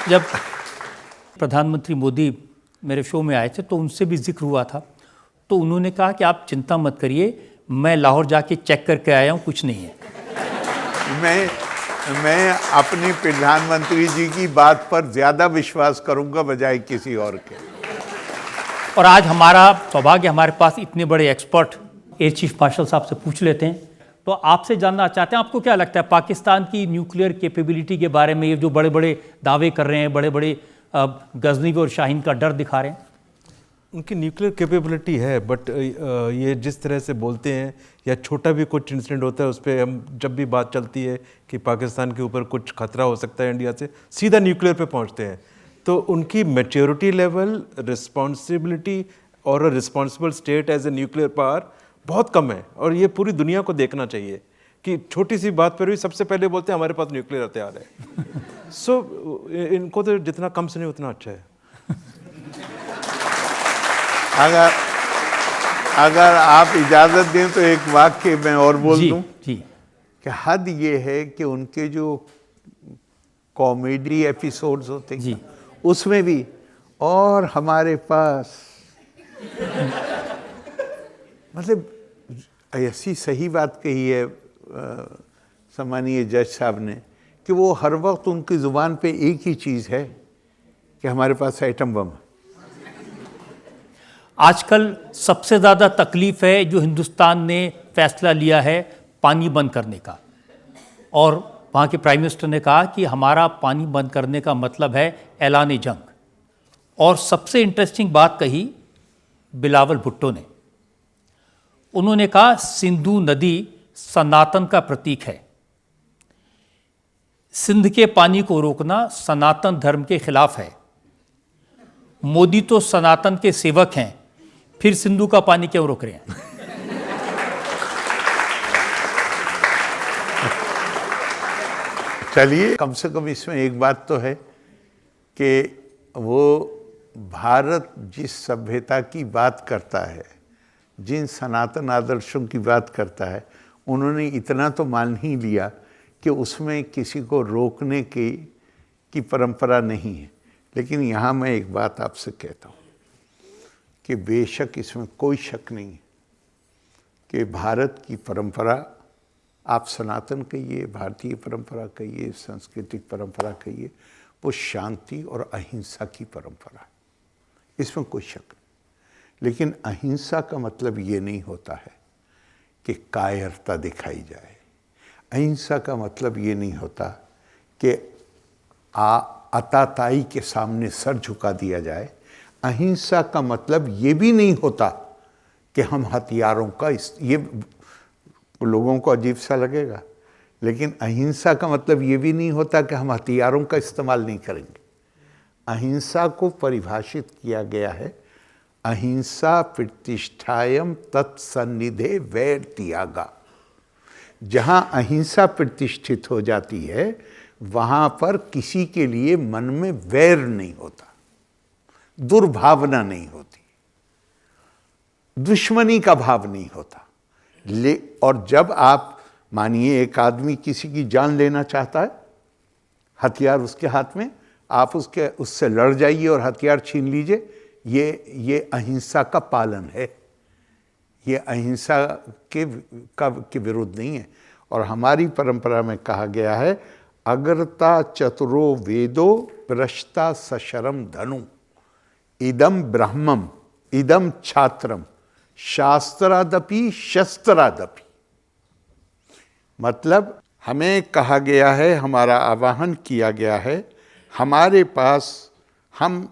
जब प्रधानमंत्री मोदी मेरे शो में आए थे तो उनसे भी जिक्र हुआ था, तो उन्होंने कहा कि आप चिंता मत करिए, मैं लाहौर जाके चेक करके आया हूँ, कुछ नहीं है। मैं अपने प्रधानमंत्री जी की बात पर ज़्यादा विश्वास करूंगा बजाय किसी और के। और आज हमारा सौभाग्य, हमारे पास इतने बड़े एक्सपर्ट एयर चीफ मार्शल साहब से पूछ लेते हैं। तो आपसे जानना चाहते हैं, आपको क्या लगता है पाकिस्तान की न्यूक्लियर कैपेबिलिटी के बारे में? ये जो बड़े बड़े दावे कर रहे हैं, बड़े बड़े गजनी और शाहीन का डर दिखा रहे हैं। उनकी न्यूक्लियर कैपेबिलिटी है, बट ये जिस तरह से बोलते हैं या छोटा भी कुछ इंसिडेंट होता है उस पर हम जब भी बात चलती है कि पाकिस्तान के ऊपर कुछ खतरा हो सकता है इंडिया से, सीधा न्यूक्लियर पे पहुंचते हैं। तो उनकी मैच्योरिटी लेवल, रिस्पॉन्सिबिलिटी और responsible state as a nuclear power बहुत कम है। और ये पूरी दुनिया को देखना चाहिए कि छोटी सी बात पर भी सबसे पहले बोलते हैं हमारे पास न्यूक्लियर हथियार है। सो इनको तो जितना कम से नहीं उतना अच्छा है। अगर आप इजाज़त दें तो एक वाक्य मैं और बोल दूं जी। कि हद ये है कि उनके जो कॉमेडी एपिसोड्स होते हैं उसमें भी और हमारे पास मतलब ऐसी सही बात कही है सम्मानीय जज साहब ने कि वो हर वक्त उनकी ज़ुबान पे एक ही चीज़ है कि हमारे पास एटम बम है। आजकल सबसे ज़्यादा तकलीफ है जो हिंदुस्तान ने फैसला लिया है पानी बंद करने का, और वहाँ के प्राइम मिनिस्टर ने कहा कि हमारा पानी बंद करने का मतलब है ऐलान जंग। और सबसे इंटरेस्टिंग बात कही बिलावल भुट्टो ने, उन्होंने कहा सिंधु नदी सनातन का प्रतीक है, सिंध के पानी को रोकना सनातन धर्म के खिलाफ है, मोदी तो सनातन के सेवक हैं, फिर सिंधु का पानी क्यों रोक रहे हैं? चलिए, कम से कम इसमें एक बात तो है कि वो भारत जिस सभ्यता की बात करता है, जिन सनातन आदर्शों की बात करता है, उन्होंने इतना तो मान ही लिया कि उसमें किसी को रोकने की परंपरा नहीं है। लेकिन यहाँ मैं एक बात आपसे कहता हूँ कि बेशक इसमें कोई शक नहीं है कि भारत की परंपरा, आप सनातन कहिए, भारतीय परंपरा कहिए, सांस्कृतिक परंपरा कहिए, वो शांति और अहिंसा की परंपरा है, इसमें कोई शक नहीं। लेकिन अहिंसा का मतलब ये नहीं होता है कि कायरता दिखाई जाए। अहिंसा का मतलब ये नहीं होता कि अताताई के सामने सर झुका दिया जाए। अहिंसा का मतलब ये भी नहीं होता कि हम हथियारों का ये लोगों को अजीब सा लगेगा, लेकिन अहिंसा का मतलब ये भी नहीं होता कि हम हथियारों का इस्तेमाल नहीं करेंगे। अहिंसा को परिभाषित किया गया है, अहिंसा प्रतिष्ठायम तत्सन्निधे वैर त्यागा। जहाँ अहिंसा प्रतिष्ठित हो जाती है वहाँ पर किसी के लिए मन में वैर नहीं होता, दुर्भावना नहीं होती, दुश्मनी का भाव नहीं होता। और जब आप मानिए एक आदमी किसी की जान लेना चाहता है, हथियार उसके हाथ में, आप उससे लड़ जाइए और हथियार छीन लीजिए, ये अहिंसा का पालन है, ये अहिंसा के विरुद्ध नहीं है। और हमारी परंपरा में कहा गया है अग्रता चतुरो वेदो भ्रष्टा सशरम धनु इदम ब्रह्मम इदम छात्रम शास्त्रादपि शस्त्रादपि। मतलब हमें कहा गया है, हमारा आह्वान किया गया है, हमारे पास हम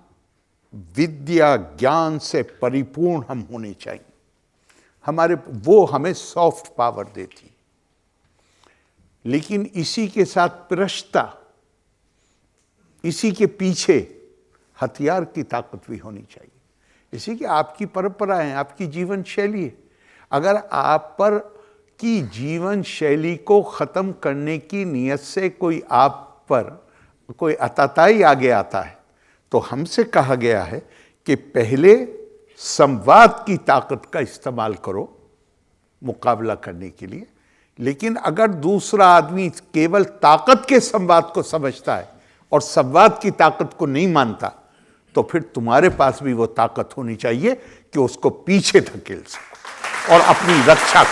विद्या ज्ञान से परिपूर्ण हम होने चाहिए। वो हमें सॉफ्ट पावर देती, लेकिन इसी के साथ प्रश्ता, इसी के पीछे हथियार की ताकत भी होनी चाहिए। इसी की आपकी परंपरा है, आपकी जीवन शैली है। अगर आप पर की जीवन शैली को ख़त्म करने की नीयत से कोई आप पर कोई अताताई आगे आता है, तो हमसे कहा गया है कि पहले संवाद की ताकत का इस्तेमाल करो मुकाबला करने के लिए। लेकिन अगर दूसरा आदमी केवल ताकत के संवाद को समझता है और संवाद की ताकत को नहीं मानता, तो फिर तुम्हारे पास भी वो ताकत होनी चाहिए कि उसको पीछे धकेल सको और अपनी रक्षा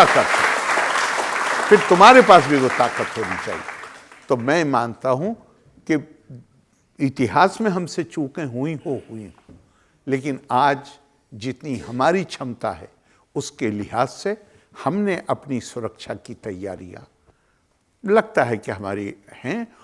कर सको। फिर तुम्हारे पास भी वो ताकत होनी चाहिए। तो मैं मानता हूं कि इतिहास में हमसे चूकें हुई हो, लेकिन आज जितनी हमारी क्षमता है उसके लिहाज से हमने अपनी सुरक्षा की तैयारियां लगता है कि हमारी हैं